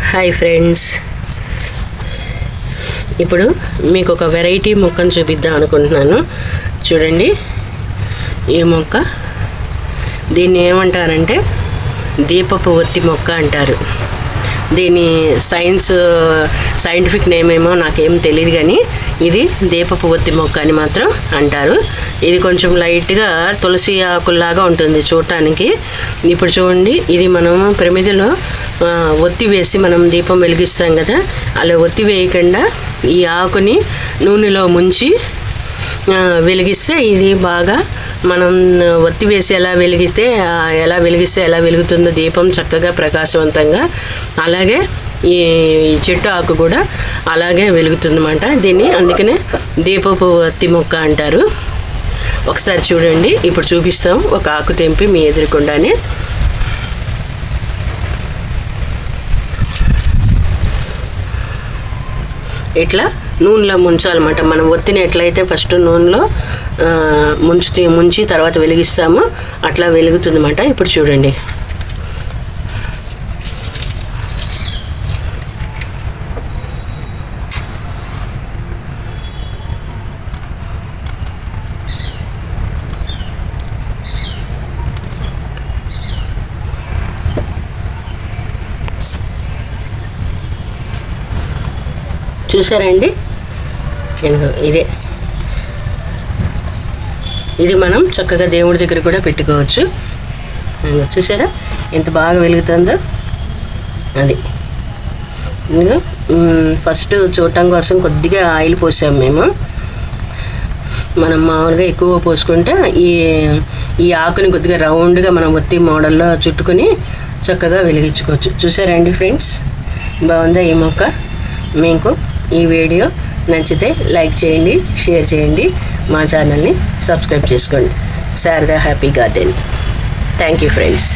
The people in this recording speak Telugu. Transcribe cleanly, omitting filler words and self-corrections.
హాయ్ ఫ్రెండ్స్, ఇప్పుడు మీకు ఒక వెరైటీ మొక్కను చూపిద్దాం అనుకుంటున్నాను. చూడండి, ఈ మొక్క దీన్ని ఏమంటారంటే దీపపు ఒత్తి మొక్క అంటారు. దీని సైంటిఫిక్ నేమ్ ఏమో నాకేం తెలియదు, కానీ ఇది దీపపు ఒత్తి మొక్క అని మాత్రం అంటారు. ఇది కొంచెం లైట్గా తులసి ఆకుల్లాగా ఉంటుంది చూడటానికి. ఇప్పుడు చూడండి, ఇది మనం ప్రమిదలో ఒత్తి వేసి మనం దీపం వెలిగిస్తాం కదా, అలా ఒత్తి వేయకుండా ఈ ఆకుని నూనెలో ముంచి వెలిగిస్తే ఇది బాగా మనం ఒత్తి వేసి ఎలా వెలిగిస్తే ఎలా వెలుగుతుందో దీపం చక్కగా ప్రకాశవంతంగా, అలాగే ఈ చెట్టు ఆకు కూడా అలాగే వెలుగుతుందన్నమాట. దీన్ని అందుకనే దీపపు ఒత్తి మొక్క అంటారు. ఒకసారి చూడండి, ఇప్పుడు చూపిస్తాం. ఒక ఆకు తెంపి మీ ఎదురుకుండానే ఇట్లా నూనెలో ముంచాలన్నమాట. మనం ఒత్తిని ఎట్లయితే ఫస్ట్ నూనెలో ముంచి తర్వాత వెలిగిస్తామో అట్లా వెలుగుతుందన్నమాట. ఇప్పుడు చూడండి, చూసారండి, ఇది మనం చక్కగా దేవుడి దగ్గర కూడా పెట్టుకోవచ్చు. చూసారా ఎంత బాగా వెలుగుతుందో. అది ఫస్ట్ చూడటం కోసం కొద్దిగా ఆయిల్ పోసాము మేము. మనం మామూలుగా ఎక్కువ పోసుకుంటే ఈ ఆకుని కొద్దిగా రౌండ్గా మనం ఒత్తి మోడల్లో చుట్టుకొని చక్కగా వెలిగించుకోవచ్చు. చూసారండి ఫ్రెండ్స్, బాగుందా ఈ మొక్క? మీకు ఈ వీడియో నచ్చితే లైక్ చేయండి, షేర్ చేయండి, మా ఛానల్ని సబ్స్క్రైబ్ చేసుకోండి. Sharada happy garden. Thank you friends.